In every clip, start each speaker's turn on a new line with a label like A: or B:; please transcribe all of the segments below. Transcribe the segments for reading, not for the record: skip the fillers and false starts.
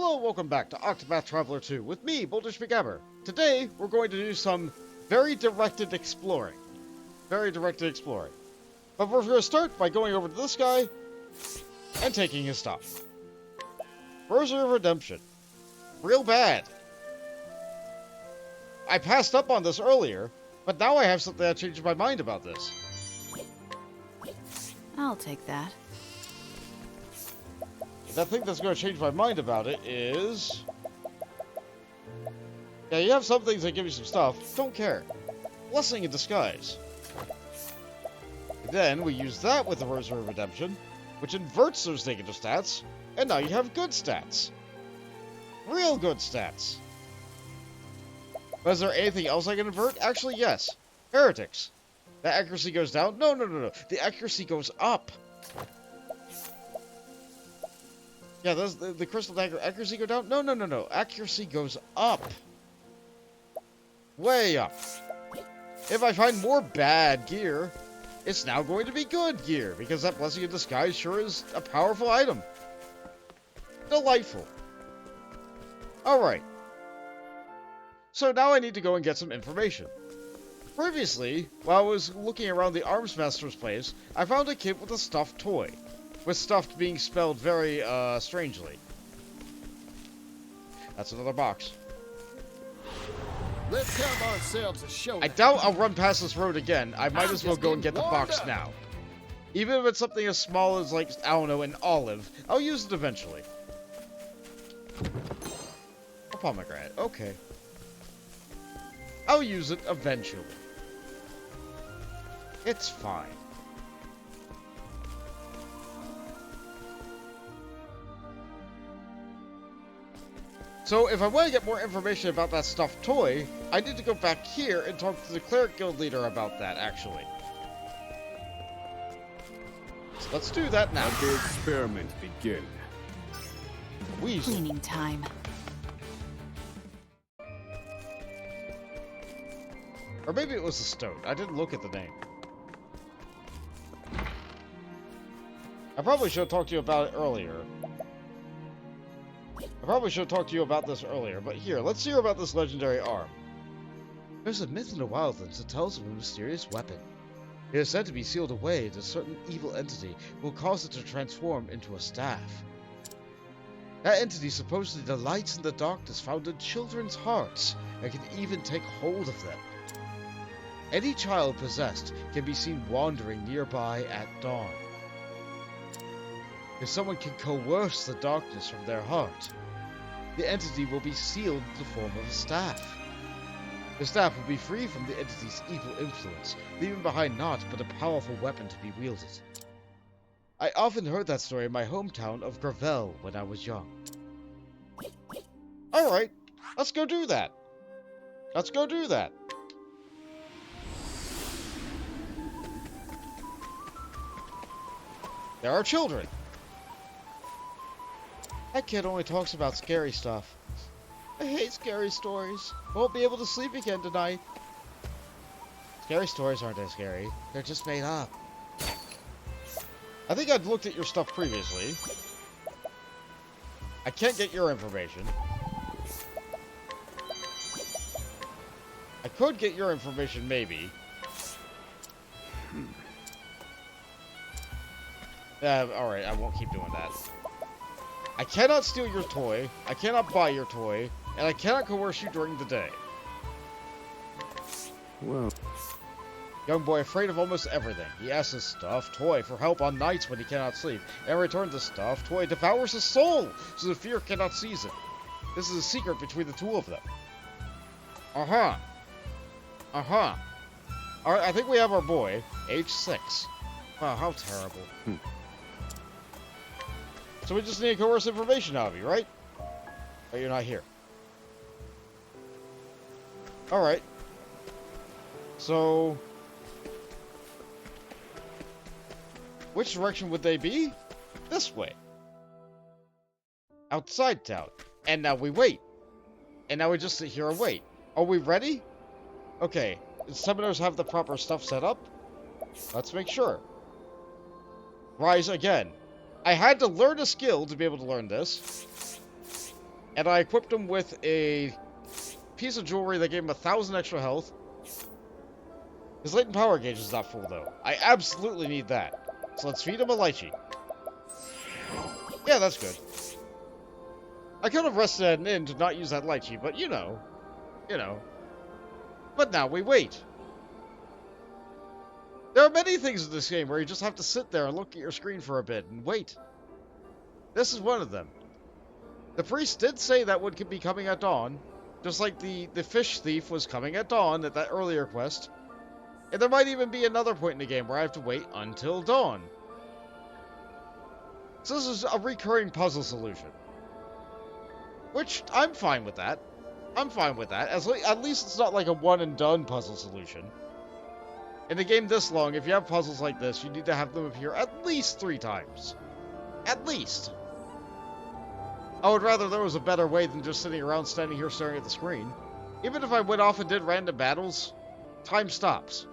A: Hello, welcome back to Octopath Traveler 2 with me, McGammar. Today, we're going to do some very directed exploring. But we're going to start by going over to this guy and taking his stuff. Rosary of Redemption. Real bad. I passed up on this earlier, but now I have something that changed my mind about this.
B: I'll take that.
A: The thing that's going to change my mind about it is... yeah, you have some things that give you some stuff. Don't care. Blessing in disguise. And then we use that with the Rosary of Redemption, which inverts those negative stats, and now you have good stats. Real good stats. But is there anything else I can invert? Actually, yes. Heretics. The accuracy goes down? No. The accuracy goes up. Yeah, the crystal dagger accuracy go down? No. Accuracy goes up. Way up. If I find more bad gear, it's now going to be good gear, because that Blessing in Disguise sure is a powerful item. Delightful. Alright. So now I need to go and get some information. Previously, while I was looking around the Arms Master's place, I found a kit with a stuffed toy. With stuffed being spelled very, strangely. That's another box.
C: Let's have ourselves a show.
A: I doubt I'll run past this road again. I might as well go and get the box now. Even if it's something as small as, like, I don't know, an olive, I'll use it eventually. A pomegranate, okay. I'll use it eventually. It's fine. So, if I want to get more information about that stuffed toy, I need to go back here and talk to the Cleric Guild leader about that, actually. So let's do that now.
C: Let the experiment begin.
A: Weasel.
B: Cleaning time.
A: Or maybe it was the stone. I didn't look at the name. I probably should have talked to you about it earlier. I probably should have talked to you about this earlier, but here, let's hear about this legendary arm. There's a myth in the wildlands that tells of a mysterious weapon. It is said to be sealed away in a certain evil entity who will cause it to transform into a staff. That entity supposedly delights in the darkness found in children's hearts and can even take hold of them. Any child possessed can be seen wandering nearby at dawn. If someone can coerce the darkness from their heart, the entity will be sealed in the form of a staff. The staff will be free from the entity's evil influence, leaving behind naught but a powerful weapon to be wielded. I often heard that story in my hometown of Gravel when I was young. Alright, let's go do that. There are children. That kid only talks about scary stuff. I hate scary stories. Won't be able to sleep again tonight. Scary stories aren't that scary. They're just made up. I think I'd looked at your stuff previously. I can't get your information. I could get your information, maybe. Alright, I won't keep doing that. I cannot steal your toy, I cannot buy your toy, and I cannot coerce you during the day.
C: Well,
A: Young boy afraid of almost everything. He asks his stuffed toy for help on nights when he cannot sleep. And in return, the stuffed toy devours his soul, so the fear cannot seize it. This is a secret between the two of them. Alright, I think we have our boy, age 6. Wow, how terrible. So we just need to coerce information out of you, right? Oh, you're not here. Alright. So... which direction would they be? This way. Outside town. And now we wait. And now we just sit here and wait. Are we ready? Okay. Do summoners have the proper stuff set up? Let's make sure. Rise again. I had to learn a skill to be able to learn this. and I equipped him with a piece of jewelry that gave him 1,000 extra health. His latent power gauge is not full, though. I absolutely need that. So let's feed him a lychee. Yeah, that's good. I could have rested at an inn to not use that lychee, but you know. But now we wait. There are many things in this game where you just have to sit there and look at your screen for a bit and wait. This is one of them. The priest did say that would be coming at dawn, just like the fish thief was coming at dawn at that earlier quest. And there might even be another point in the game where I have to wait until dawn. So this is a recurring puzzle solution. Which, I'm fine with that. I'm fine with that. At least it's not like a one-and-done puzzle solution. In a game this long, if you have puzzles like this, you need to have them appear at least 3 times. At least. I would rather there was a better way than just sitting around standing here staring at the screen. Even if I went off and did random battles, time stops.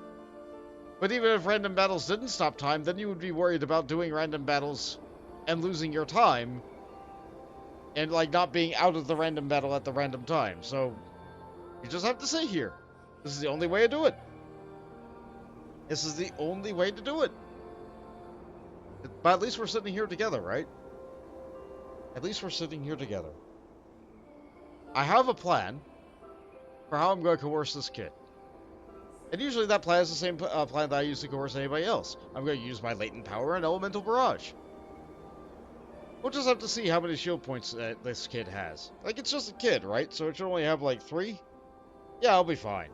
A: But even if random battles didn't stop time, then you would be worried about doing random battles and losing your time. And, like, not being out of the random battle at the random time. So, you just have to sit here. This is the only way to do it. This is the only way to do it. But at least we're sitting here together, right? At least we're sitting here together. I have a plan for how I'm going to coerce this kid. And usually that plan is the same plan that I use to coerce anybody else. I'm going to use my latent power and elemental barrage. We'll just have to see how many shield points this kid has. Like, it's just a kid, right? So it should only have, like, 3? Yeah, I'll be fine.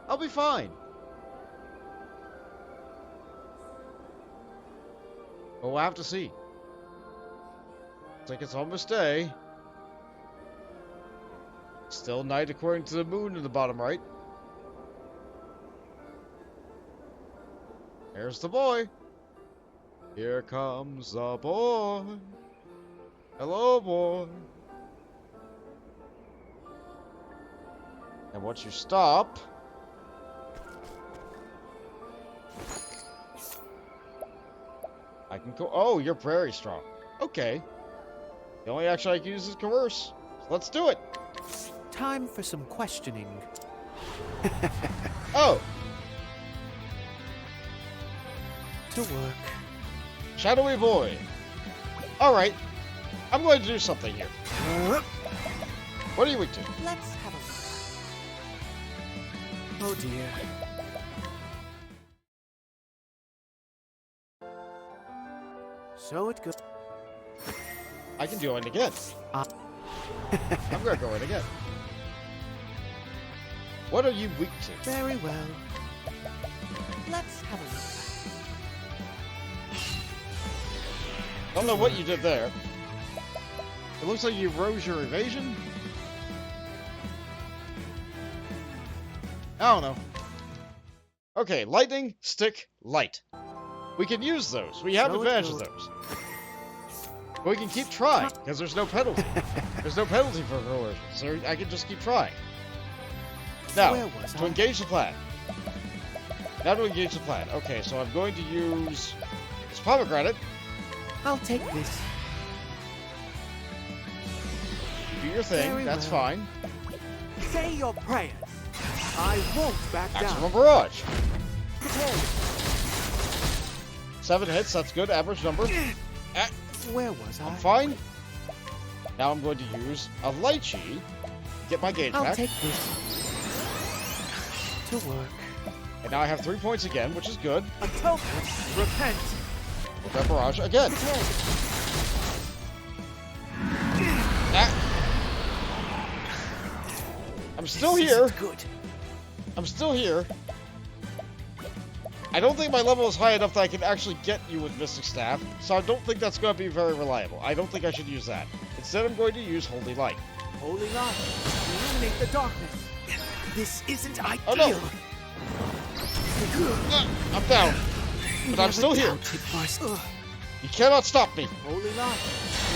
A: I'll be fine. But we'll have to see. Looks like it's almost day. Still night according to the moon in the bottom right. There's the boy. Here comes the boy. Hello, boy. And once you stop... I can go... Oh, you're very strong. Okay. The only action I can use is coerce. So let's do it.
B: Time for some questioning.
A: Oh.
B: To work.
A: Shadowy boy. Alright. I'm going to do something here. What are you weak to?
B: Let's have a look. Oh dear. So it goes.
A: I can do it again. I'm going to go in again. What are you weak to?
B: Very well. Let's have a look.
A: I don't know what you did there. It looks like you rose your evasion. I don't know. Okay, lightning, stick, light. We can use those. We have advantage of those. But we can keep trying, because there's no penalty. There's no penalty for coercion, so I can just keep trying. Now, to engage the plan. Now to engage the plan. Okay, so I'm going to use this pomegranate.
B: I'll take this.
A: Do your thing, that's fine.
B: Say your prayers. I won't back down.
A: Maximum barrage. 7 hits, that's good, average number.
B: Where was I?
A: I'm fine. Now I'm going to use a lychee. Get my gauge back.
B: I'll take this. To work.
A: And now I have 3 points again, which is good.
B: Octopath, repent.
A: With that barrage again. I'm still here.
B: Good.
A: I'm still here. I don't think my level is high enough that I can actually get you with Mystic Staff, so I don't think that's going to be very reliable. I don't think I should use that. Instead, I'm going to use Holy Light.
B: Holy Light, illuminate the darkness. This isn't ideal.
A: Oh no! I'm down, but I'm still here. You cannot stop me.
B: Holy Light,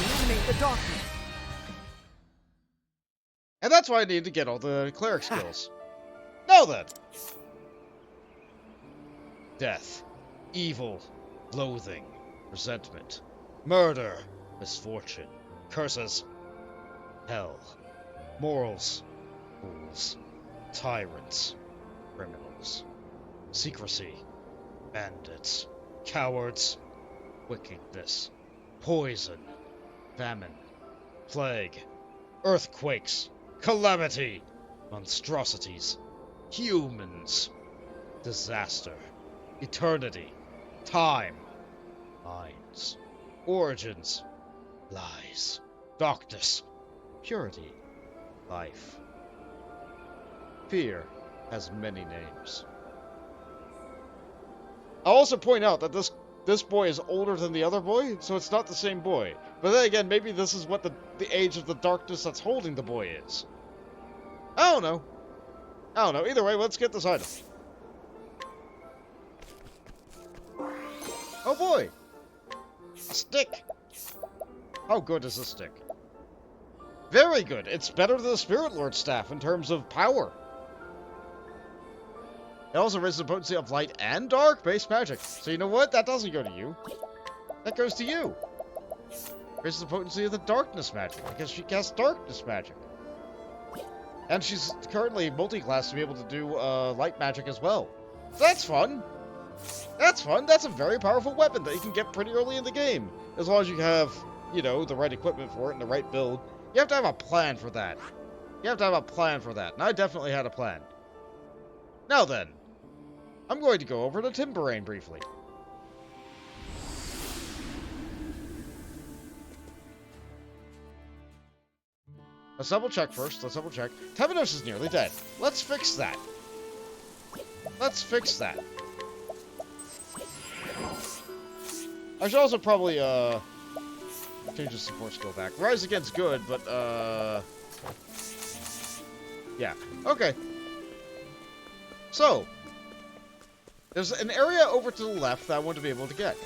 B: illuminate the darkness.
A: And that's why I need to get all the cleric skills. Now then. Death, evil, loathing, resentment, murder, misfortune, Curses. Hell. Morals. Fools. Tyrants. Criminals. Secrecy. Bandits. Cowards. Wickedness. Poison. Famine. Plague. Earthquakes. Calamity. Monstrosities. Humans. Disaster. Eternity. Time. Minds. Origins. Lies. Darkness. Purity. Life. Fear has many names. I'll also point out that this boy is older than the other boy, so it's not the same boy. But then again, maybe this is what the age of the darkness that's holding the boy is. I don't know. Either way, let's get this item. Oh boy! A stick! How good is this stick? Very good. It's better than the Spirit Lord staff in terms of power. It also raises the potency of light and dark based magic. So you know what? That doesn't go to you. That goes to you. Raises the potency of the darkness magic because she casts darkness magic. And she's currently multi-class to be able to do light magic as well. That's fun. That's fun. That's a very powerful weapon that you can get pretty early in the game. As long as you have, you know, the right equipment for it and the right build. You have to have a plan for that. And I definitely had a plan. Now then, I'm going to go over to Timberain briefly. Let's double check first. Temenos is nearly dead. Let's fix that. I should also probably, change the support skill back. Rise Against good, but, yeah. Okay. So, there's an area over to the left that I want to be able to get.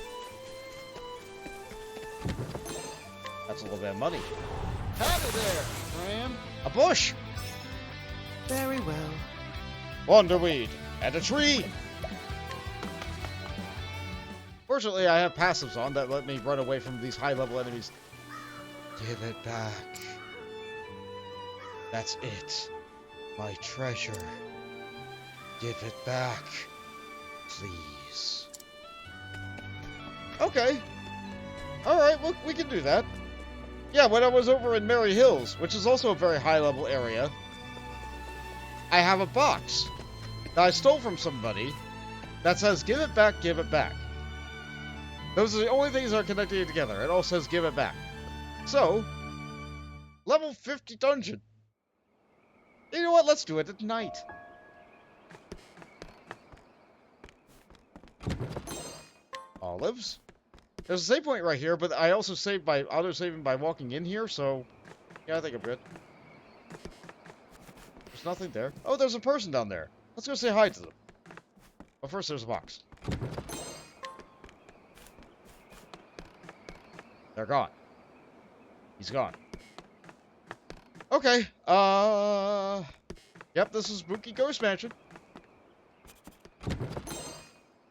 A: That's a little bit of money.
C: Out of there, Ram.
A: A bush!
B: Very well.
A: Wanderweed! And a tree! Fortunately, I have passives on that let me run away from these high-level enemies. Give it back. That's it. My treasure. Give it back. Please. Okay. Alright, well, we can do that. Yeah, when I was over in Merry Hills, which is also a very high-level area, I have a box that I stole from somebody that says, give it back, give it back. Those are the only things that are connected together. It all says, give it back. So, level 50 dungeon. You know what? Let's do it at night. Olives. There's a save point right here, but I also saved by auto-saving by walking in here, so yeah, I think I'm good. There's nothing there. Oh, there's a person down there. Let's go say hi to them. But first, there's a box. They're gone. He's gone. Okay. Yep, this is Spooky Ghost Mansion.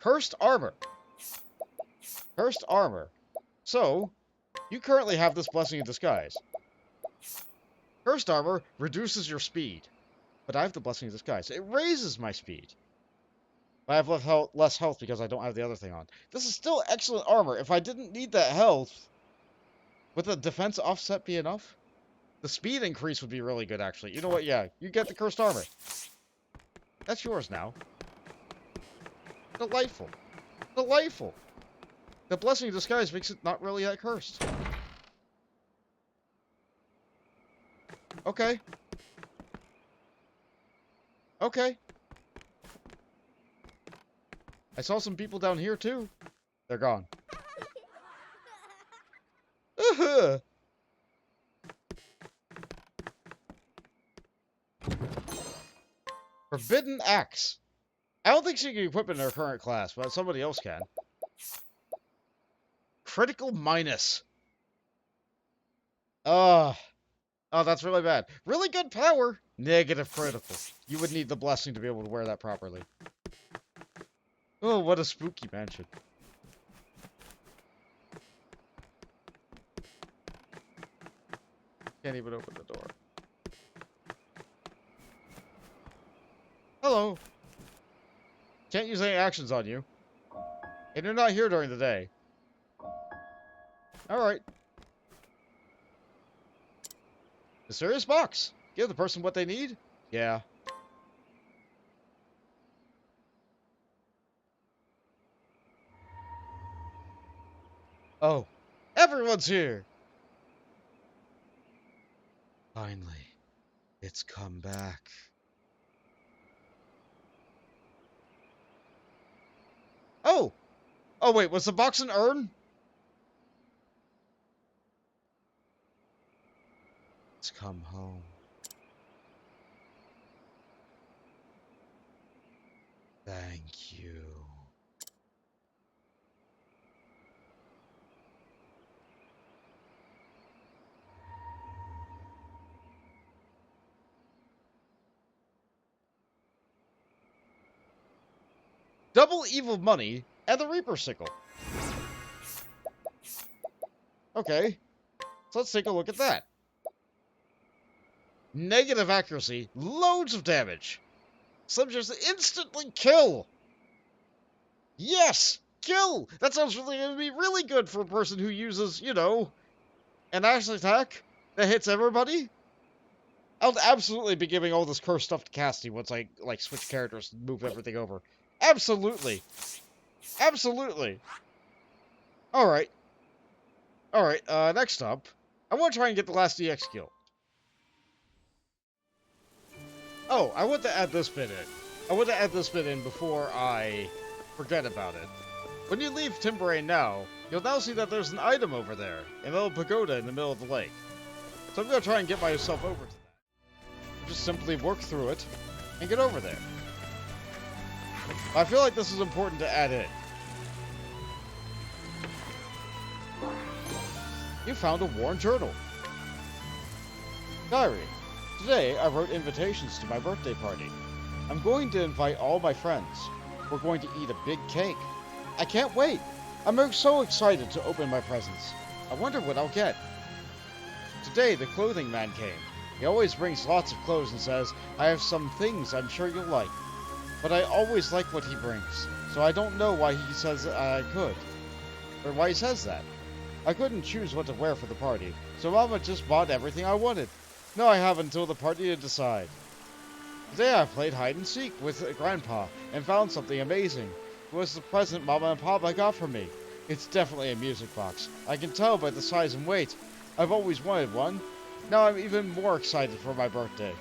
A: Cursed armor. Cursed armor. So, you currently have this Blessing in Disguise. Cursed armor reduces your speed. But I have the Blessing in Disguise. It raises my speed. But I have less health because I don't have the other thing on. This is still excellent armor. If I didn't need that health, would the defense offset be enough? The speed increase would be really good, actually. You know what? Yeah, you get the cursed armor. That's yours now. Delightful. Delightful. The Blessing in Disguise makes it not really that cursed. Okay. Okay. I saw some people down here, too. They're gone. Forbidden Axe. I don't think she can equip it in her current class, but somebody else can. Critical minus. Oh, that's really bad. Really good power. Negative critical. You would need the blessing to be able to wear that properly. Oh, what a spooky mansion. Can't even open the door. Hello. Can't use any actions on you. And you're not here during the day. Alright. Mysterious box. Give the person what they need? Yeah. Oh. Everyone's here! Finally. It's come back. Oh! Oh wait, was the box an urn? It's come home. Thank you. Double evil money and the Reaper sickle. Okay, so let's take a look at that. Negative accuracy, loads of damage. Some just instantly kill. Yes, kill. That sounds gonna be really good for a person who uses, you know, an action attack that hits everybody. I'll absolutely be giving all this cursed stuff to Cassidy once I switch characters and move everything over. Absolutely. Absolutely. Alright. Alright, next up, I want to try and get the last EX skill. Oh, I want to add this bit in. I want to add this bit in before I forget about it. When you leave Timberane now, you'll now see that there's an item over there, a little pagoda in the middle of the lake. So I'm going to try and get myself over to that. Just simply work through it and get over there. I feel like this is important to add in. You found a worn journal. Diary. Today, I wrote invitations to my birthday party. I'm going to invite all my friends. We're going to eat a big cake. I can't wait. I'm so excited to open my presents. I wonder what I'll get. Today, the clothing man came. He always brings lots of clothes and says, I have some things I'm sure you'll like. But I always like what he brings, so I don't know why he says I could. Or why he says that. I couldn't choose what to wear for the party, so Mama just bought everything I wanted. No, I have until the party to decide. Today I played hide and seek with Grandpa and found something amazing. It was the present Mama and Papa got for me. It's definitely a music box. I can tell by the size and weight. I've always wanted one. Now I'm even more excited for my birthday.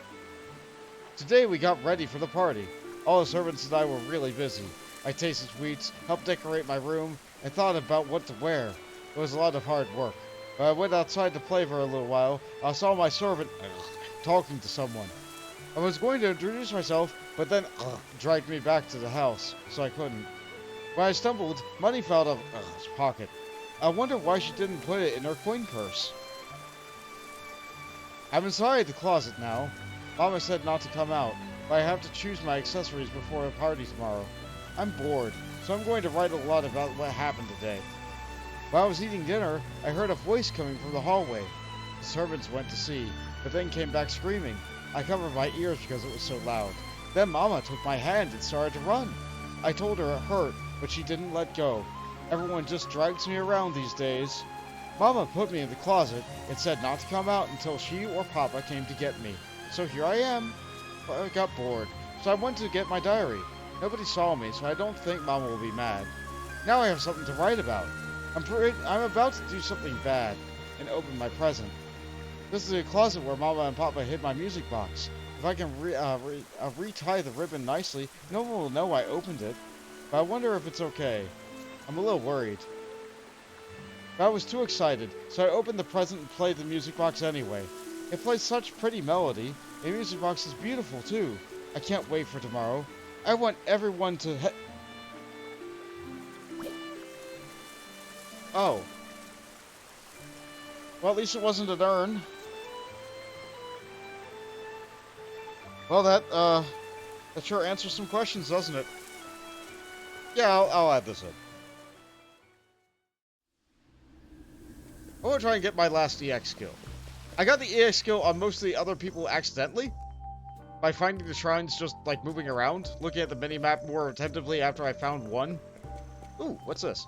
A: Today we got ready for the party. All the servants and I were really busy. I tasted sweets, helped decorate my room, and thought about what to wear. It was a lot of hard work. When I went outside to play for a little while, I saw my servant talking to someone. I was going to introduce myself, but then dragged me back to the house, so I couldn't. When I stumbled, money fell out of his pocket. I wonder why she didn't put it in her coin purse. I'm inside the closet now. Mama said not to come out, but I have to choose my accessories before the party tomorrow. I'm bored, so I'm going to write a lot about what happened today. While I was eating dinner, I heard a voice coming from the hallway. The servants went to see, but then came back screaming. I covered my ears because it was so loud. Then Mama took my hand and started to run. I told her it hurt, but she didn't let go. Everyone just drags me around these days. Mama put me in the closet and said not to come out until she or Papa came to get me. So here I am. But I got bored, so I went to get my diary. Nobody saw me, so I don't think Mama will be mad. Now I have something to write about. I'm about to do something bad and open my present. This is a closet where Mama and Papa hid my music box. If I can retie the ribbon nicely, no one will know I opened it. But I wonder if it's okay. I'm a little worried. But I was too excited, so I opened the present and played the music box anyway. It plays such pretty melody. The music box is beautiful too. I can't wait for tomorrow. I want everyone to Oh. Well, at least it wasn't an urn. Well, that sure answers some questions, doesn't it? Yeah, I'll add this in. I want to try and get my last EX skill. I got the AI skill on most of the other people accidentally. By finding the shrines just, like, moving around. Looking at the mini-map more attentively after I found one. Ooh, what's this?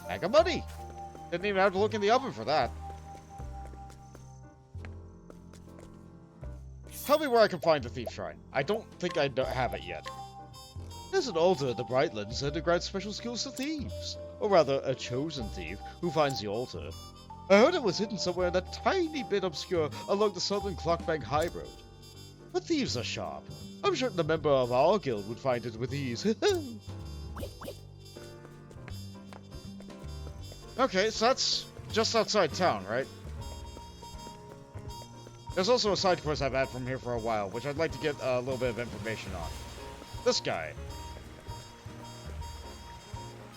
A: Bag of money! Didn't even have to look in the oven for that. Tell me where I can find the thief shrine. I don't think I have it yet. There's an altar at the Brightlands that grants special skills to thieves. Or rather, a chosen thief who finds the altar. I heard it was hidden somewhere in a tiny bit obscure along the southern Clockbank High Road. But thieves are sharp. I'm certain a member of our guild would find it with ease. Okay, so that's just outside town, right? There's also a side quest I've had from here for a while, which I'd like to get a little bit of information on. This guy.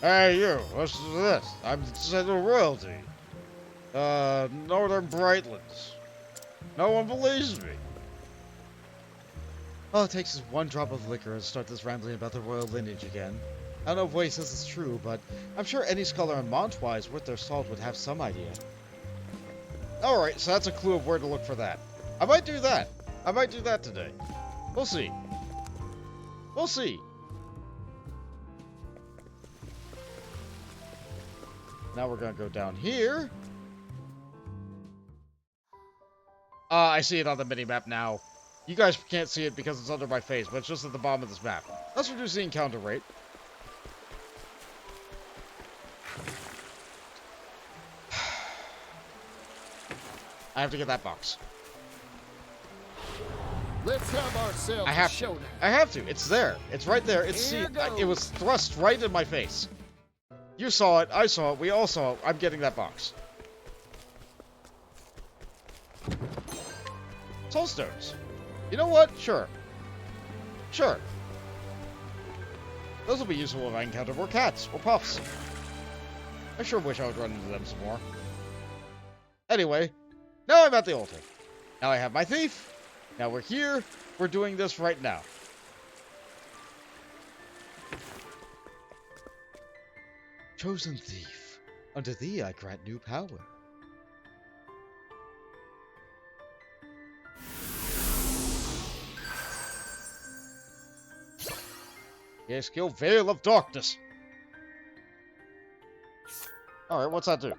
A: Hey, you. What's this? I'm Sentinel Royalty. Northern Brightlands. No one believes me. All it takes is one drop of liquor to start this rambling about the royal lineage again. I don't know if what he says is true, but I'm sure any scholar in Montwise worth their salt would have some idea. Alright, so that's a clue of where to look for that. I might do that. I might do that today. We'll see. We'll see. Now we're gonna go down here. I see it on the mini-map now. You guys can't see it because it's under my face, but it's just at the bottom of this map. Let's reduce the encounter rate. I have to get that box.
C: Let's have ourselves a showdown.
A: I have to. It's there. It's right there. It's it was thrust right in my face. You saw it. I saw it. We all saw it. I'm getting that box. Soul stones. You know what? Sure. Sure. Those will be useful if I encounter more cats or puffs. I sure wish I would run into them some more. Anyway, now I'm at the altar. Now I have my thief. Now we're here. We're doing this right now. Chosen thief, unto thee I grant new power. Yes, skill Veil of Darkness. Alright, what's that do?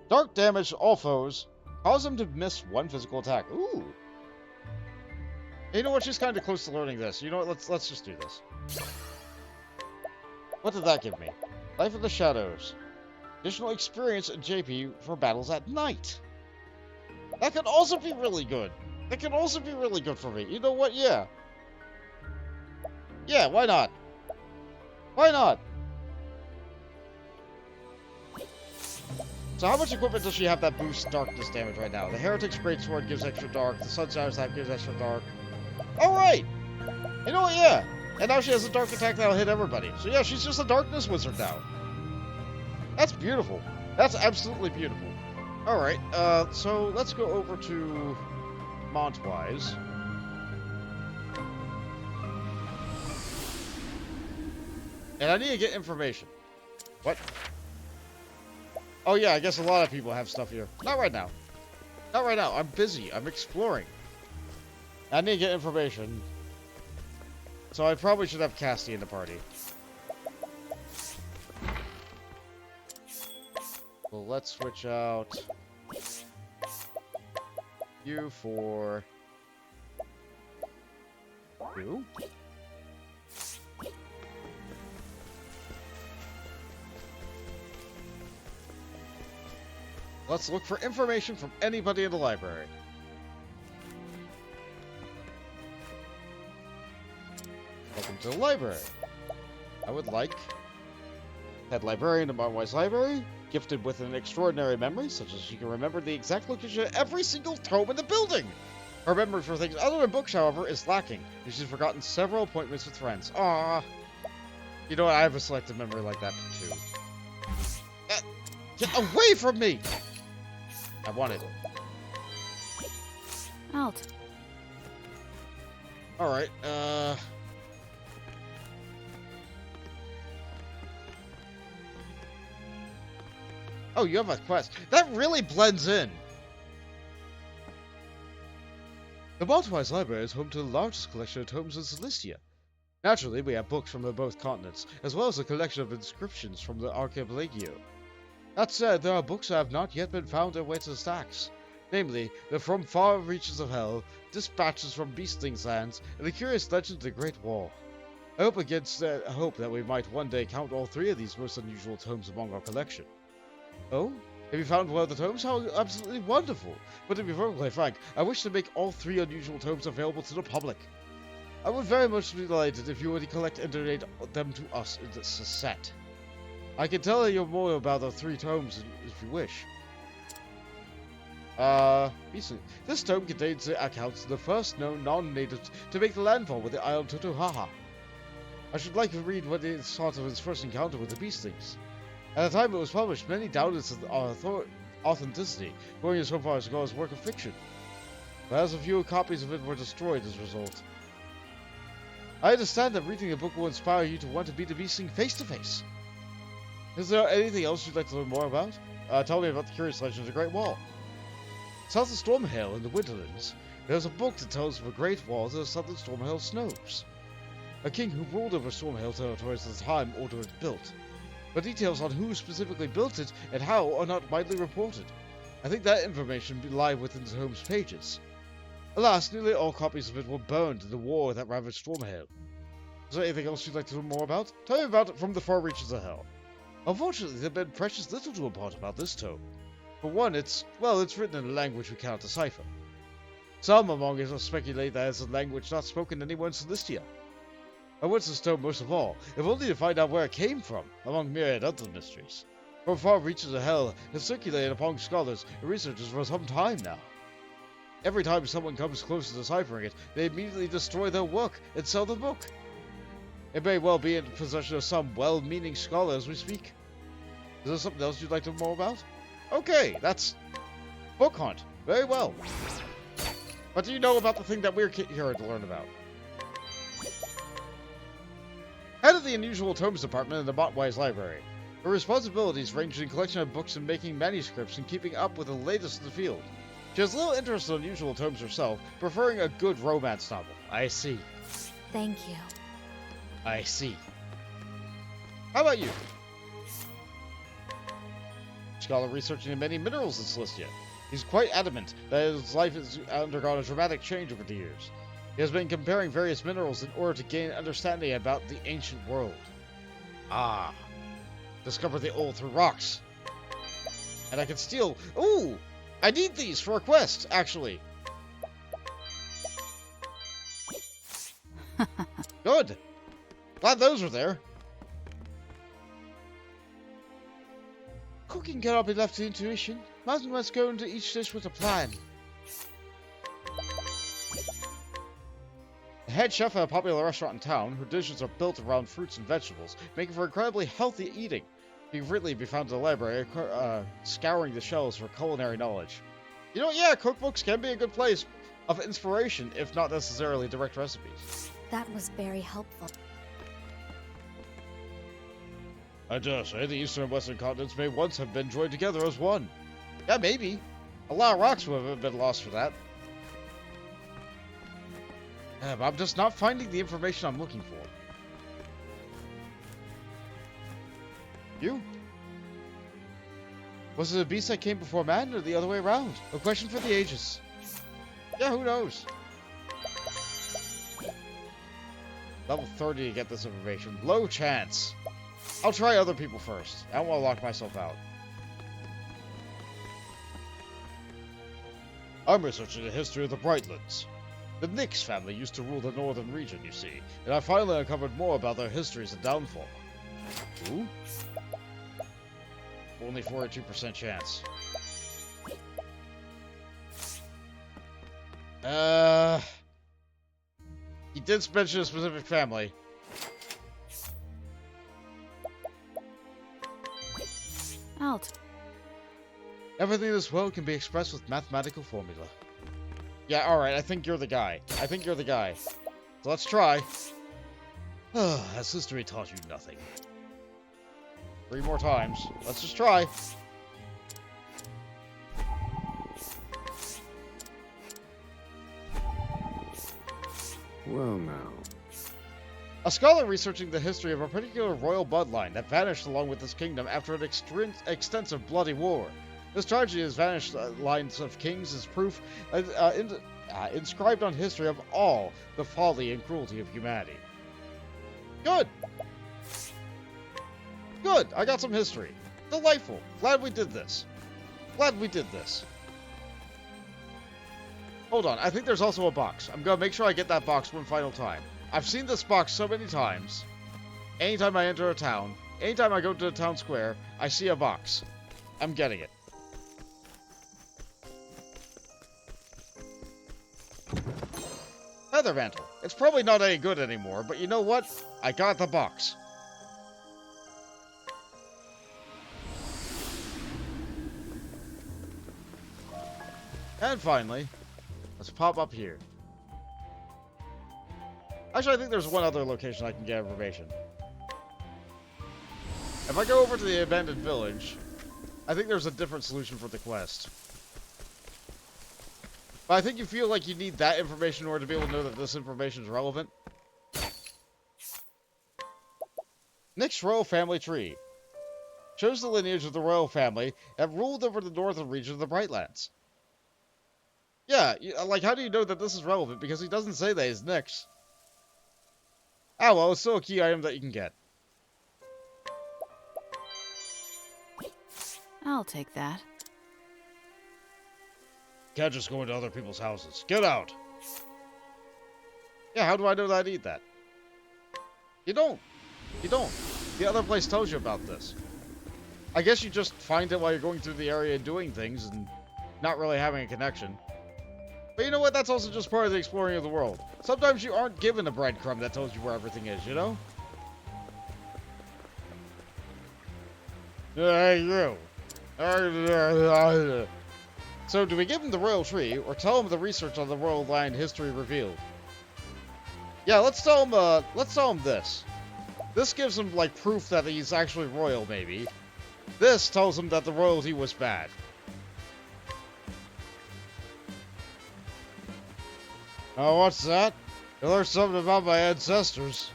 A: Dark damage to all foes. Cause them to miss one physical attack. Ooh. You know what? She's kind of close to learning this. You know what? Let's just do this. What did that give me? Life of the Shadows. Additional experience in JP for battles at night. That could also be really good. That could also be really good for me. You know what? Yeah. Yeah, why not? Why not? So how much equipment does she have that boosts darkness damage right now? The Heretic's Greatsword gives extra dark. The Sunshadow staff gives extra dark. Alright! You know what? Yeah. And now she has a dark attack that'll hit everybody. So yeah, she's just a darkness wizard now. That's beautiful. That's absolutely beautiful. Alright, so let's go over to Montwise. And I need to get information. What? Oh yeah, I guess a lot of people have stuff here. Not right now. Not right now. I'm busy. I'm exploring. I need to get information. So I probably should have Cassie in the party. Well, let's switch out you for you. Let's look for information from anybody in the library. Welcome to the library. I would like head librarian of Montwise Library, gifted with an extraordinary memory, such as she can remember the exact location of every single tome in the building. Her memory for things other than books, however, is lacking, and she's forgotten several appointments with friends. Ah, you know what? I have a selective memory like that too. Get away from me! I wanted it.
D: Out.
A: Alright, Oh, you have a quest. That really blends in. The Maltwise Library is home to the largest collection of tomes in Cilicia. Naturally, we have books from both continents, as well as a collection of inscriptions from the Archipelago. That said, there are books that have not yet been found their way to the stacks. Namely, the From Far Reaches of Hell, Dispatches from Beastling's Lands, and the Curious Legend of the Great Wall. I hope against hope that we might one day count all three of these most unusual tomes among our collection. Oh? Have you found one of the tomes? How absolutely wonderful! But to be perfectly frank, I wish to make all three unusual tomes available to the public. I would very much be delighted if you were to collect and donate them to us in this set. I can tell you more about the three tomes if you wish. This tome contains the accounts of the first known non-natives to make the landfall with the island Totohaha. I should like to read what he thought of his first encounter with the beastlings. At the time it was published, many doubted its authenticity, going so far as to call it a work of fiction. But as a few copies of it were destroyed as a result. I understand that reading the book will inspire you to want to meet the beastling face to face. Is there anything else you'd like to learn more about? Tell me about the Curious Legend of the Great Wall. South of Stormhail in the Winterlands, there's a book that tells of a great wall to the southern Stormhail snows. A king who ruled over Stormhail territories at the time ordered it built. But details on who specifically built it and how are not widely reported. I think that information lie within the tome's pages. Alas, nearly all copies of it were burned in the war that ravaged Stormhail. Is there anything else you'd like to know more about? Tell me about it from the far reaches of hell. Unfortunately, there's been precious little to impart about this tome. For one, it's written in a language we cannot decipher. Some among us speculate that it's a language not spoken anywhere in Cilicia. I want this tome most of all, if only to find out where it came from, among myriad other mysteries. From far reaches of hell has circulated among scholars and researchers for some time now. Every time someone comes close to deciphering it, they immediately destroy their work and sell the book. It may well be in possession of some well-meaning scholar as we speak. Is there something else you'd like to know more about? Okay, that's Book Hunt. Very well. What do you know about the thing that we're here to learn about? Head of the Unusual Tomes Department in the Maltwise Library. Her responsibilities range in collection of books and making manuscripts and keeping up with the latest in the field. She has little interest in unusual tomes herself, preferring a good romance novel. I see.
D: Thank you.
A: I see. How about you? Scholar researching in many minerals in Cilicia. He's quite adamant that his life has undergone a dramatic change over the years. He has been comparing various minerals in order to gain understanding about the ancient world. Ah. Discover the old through rocks. And I can steal... Ooh! I need these for a quest, actually. Good. Glad those were there. Cooking cannot be left to intuition. Martin must go into each dish with a plan. The head chef at a popular restaurant in town, her dishes are built around fruits and vegetables, making for incredibly healthy eating. He can frequently be found in the library, scouring the shelves for culinary knowledge. You know, yeah, cookbooks can be a good place of inspiration, if not necessarily direct recipes.
D: That was very helpful.
A: I dare say the eastern and western continents may once have been joined together as one. Yeah, maybe. A lot of rocks would have been lost for that. But I'm just not finding the information I'm looking for. You? Was it a beast that came before man, or the other way around? A question for the ages. Yeah, who knows? Level 30 to get this information. Low chance. I'll try other people first. I don't want to lock myself out. I'm researching the history of the Brightlands. The Nix family used to rule the northern region, you see, and I finally uncovered more about their histories and downfall. Ooh? Only 42% chance. He did mention a specific family.
D: Alt.
A: Everything in this world can be expressed with mathematical formula. Yeah, alright, I think you're the guy. So let's try. Has history taught you nothing? 3 more times. Let's just try.
E: Well, now.
A: A scholar researching the history of a particular royal bloodline that vanished along with his kingdom after an extensive bloody war. This tragedy has vanished lines of kings is proof inscribed on history of all the folly and cruelty of humanity. Good! Good! I got some history. Delightful. Glad we did this. Glad we did this. Hold on, I think there's also a box. I'm gonna make sure I get that box one final time. I've seen this box so many times. Anytime I enter a town, anytime I go to the town square, I see a box. I'm getting it. Feather Mantle. It's probably not any good anymore, but you know what? I got the box. And finally, let's pop up here. Actually, I think there's one other location I can get information. If I go over to the abandoned village, I think there's a different solution for the quest. But I think you feel like you need that information in order to be able to know that this information is relevant. Nick's royal family tree shows the lineage of the royal family that ruled over the northern region of the Brightlands. Yeah, like, how do you know that this is relevant? Because he doesn't say that he's Nick's. Ah, well, it's still a key item that you can get.
D: I'll take that.
A: Can't just go into other people's houses. Get out! Yeah, how do I know that I need that? You don't. You don't. The other place tells you about this. I guess you just find it while you're going through the area and doing things and not really having a connection. But you know what? That's also just part of the exploring of the world. Sometimes you aren't given a breadcrumb that tells you where everything is, you know? Hey, you. So, do we give him the royal tree, or tell him the research on the royal line history revealed? Yeah, let's tell him this. This gives him, like, proof that he's actually royal, maybe. This tells him that the royalty was bad. Oh, what's that? You learned something about my ancestors.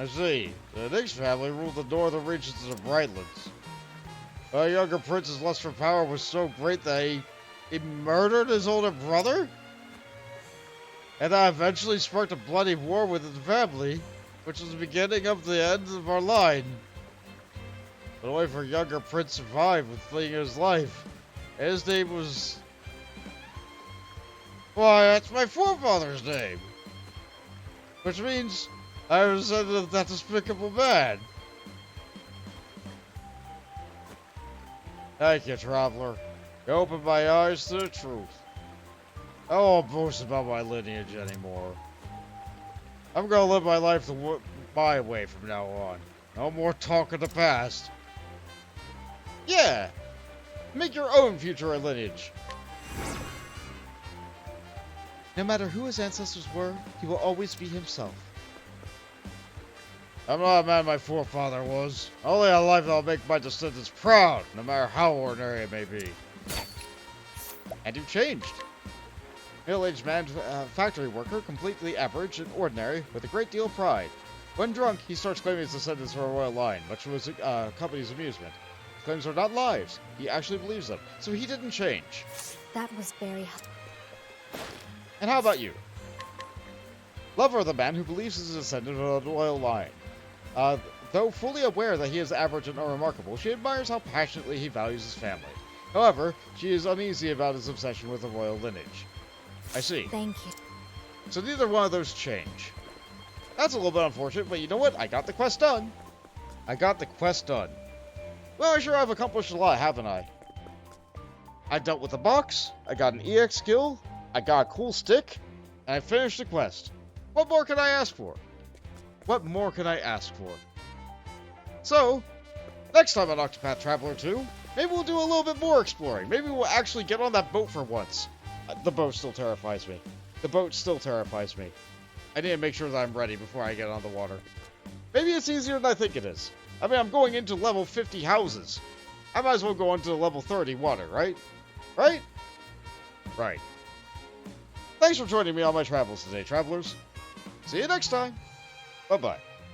A: I see. The Nix family ruled the northern regions of the Brightlands. A younger prince's lust for power was so great that he murdered his older brother? And that eventually sparked a bloody war within the family, which was the beginning of the end of our line. But only for younger prince survived with fleeing his life. And his name was... Why, that's my forefather's name. Which means I was of that despicable man. Thank you, traveler. You opened my eyes to the truth. I won't boast about my lineage anymore. I'm gonna live my life my way from now on. No more talk of the past. Yeah! Make your own future lineage. No matter who his ancestors were, he will always be himself. I'm not a man my forefather was. Only a life that'll make my descendants proud, no matter how ordinary it may be. And you've changed. Middle-aged man, factory worker, completely average and ordinary, with a great deal of pride. When drunk, he starts claiming his descendants from a royal line, much to his company's amusement. His claims are not lies. He actually believes them, so he didn't change.
D: That was very helpful.
A: And how about you? Lover of the man who believes he's a descendant of a royal line. Though fully aware that he is average and unremarkable, she admires how passionately he values his family. However, she is uneasy about his obsession with the royal lineage. I see.
D: Thank you.
A: So neither one of those change. That's a little bit unfortunate, but you know what? I got the quest done. I got the quest done. Well, sure, I've accomplished a lot, haven't I? I dealt with the box, I got an EX skill, I got a cool stick, and I finished the quest. What more can I ask for? What more can I ask for? So, next time on Octopath Traveler 2, maybe we'll do a little bit more exploring. Maybe we'll actually get on that boat for once. The boat still terrifies me. The boat still terrifies me. I need to make sure that I'm ready before I get on the water. Maybe it's easier than I think it is. I mean, I'm going into level 50 houses. I might as well go into level 30 water, right? Right? Right. Thanks for joining me on my travels today, travelers. See you next time. Bye-bye.